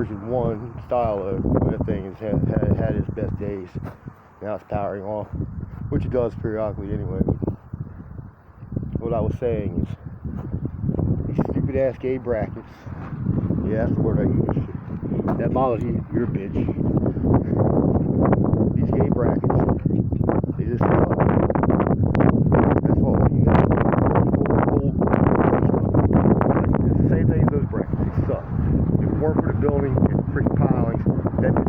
version 1 stylo. That thing has had its best days. Now it's powering off, which it does periodically anyway. What I was saying is, these stupid ass gay brackets. Yeah, that's the word I use. That bothers you, you're a bitch. These gay brackets, they just suck. That's all you got. It's the same thing as those brackets, they suck. If it weren't for the building and freaking pilings, that the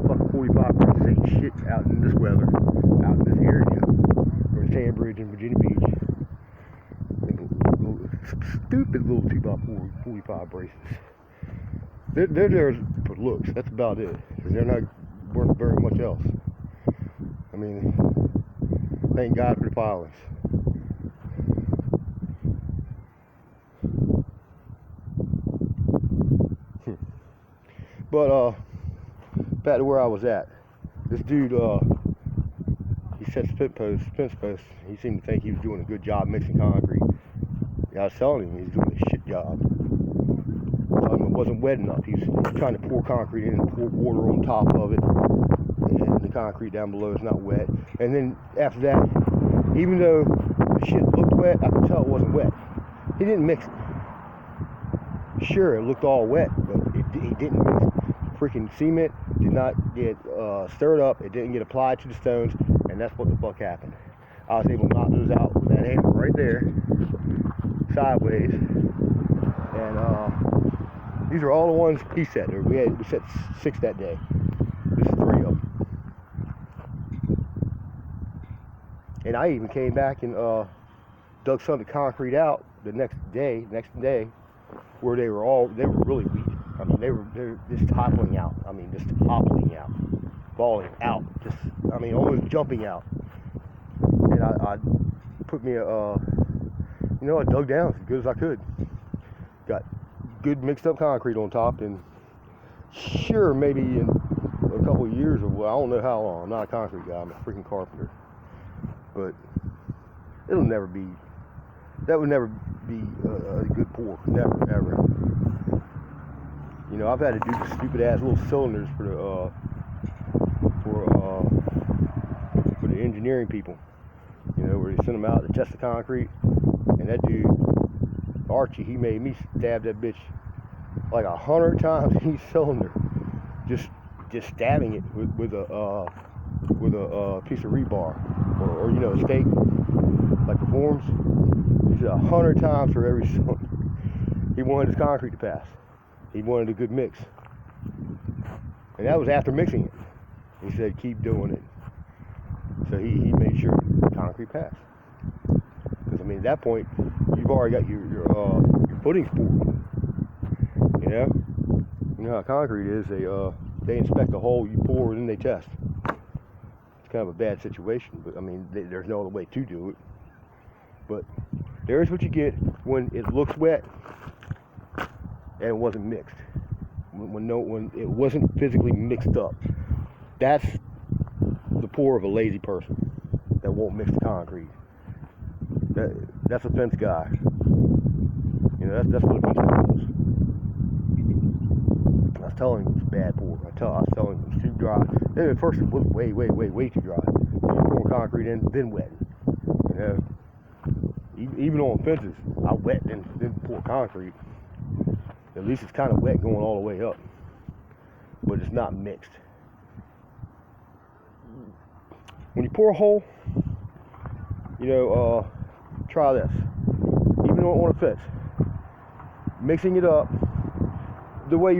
fucking 45 braces ain't shit out in this weather, out in this area, or Sandbridge and Virginia Beach. Stupid little 2x4 45 braces. They're there for looks. That's about it. Because they're not worth very much else. I mean, thank God for the pilings. But back to where I was at. This dude, he sets fence posts. He seemed to think he was doing a good job mixing concrete. I was telling him he's doing a shit job. It wasn't wet enough. He was trying to pour concrete in and pour water on top of it, and the concrete down below is not wet. And then after that, even though the shit looked wet, I could tell it wasn't wet. He didn't mix it. Sure, it looked all wet, but he didn't mix it. Freaking cement did not get stirred up. It didn't get applied to the stones, and that's what the fuck happened. I was able to knock those out with that hammer right there, sideways, and these are all the ones he set. We set 6 that day. This is 3 of them. And I even came back and dug some of the concrete out the next day, where they were really weak. I mean, they're just toppling out. Falling out. Almost jumping out. And I put me I dug down as good as I could. Got good mixed up concrete on top, and sure, maybe in a couple of years, or I don't know how long. I'm not a concrete guy. I'm a freaking carpenter. But that would never be a good pour. Never, ever. I've had to do the stupid ass little cylinders for the engineering people. Where they send them out to test the concrete, and that dude Archie, he made me stab that bitch like 100 times each cylinder, just stabbing it with a piece of rebar or a stake like the forms. He said 100 times for every cylinder. He wanted his concrete to pass. He wanted a good mix, and that was after mixing it. He said keep doing it. So he made sure the concrete passed. Because at that point you've already got your footings poured. You know how concrete is. They inspect the hole, you pour, and then they test. It's kind of a bad situation, but there's no other way to do it. But there's what you get when it looks wet and it wasn't mixed. When it wasn't physically mixed up. That's the pour of a lazy person that won't mix the concrete. That's a fence guy. That's what a fence guy is. I was telling him it was a bad pour. I was telling him it was too dry. Then at first it was way too dry. Pouring concrete in, then wet. Even on fences, I wet then pour concrete. At least it's kind of wet going all the way up, but it's not mixed. When you pour a hole, try this. Even on a fence, mixing it up the way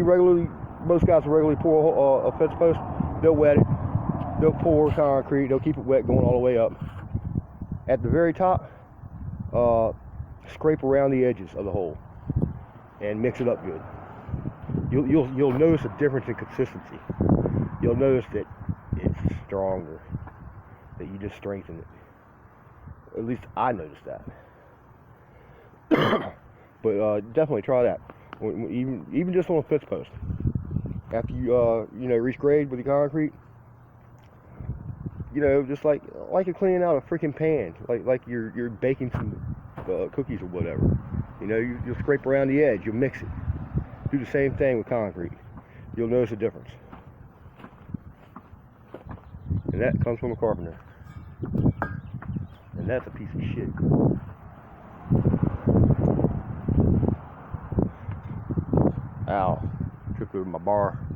most guys will regularly pour a fence post. They'll wet it, they'll pour concrete, they'll keep it wet going all the way up. At the very top, scrape around the edges of the hole and mix it up good. You'll notice a difference in consistency. You'll notice that it's stronger, that you just strengthen it. At least I noticed that. But definitely try that. Even just on a fence post. After you reach grade with the concrete, just like you're cleaning out a freaking pan, like you're baking some cookies or whatever. You'll scrape around the edge, you'll mix it. Do the same thing with concrete. You'll notice a difference. And that comes from a carpenter. And that's a piece of shit. Ow. Tripped over my bar.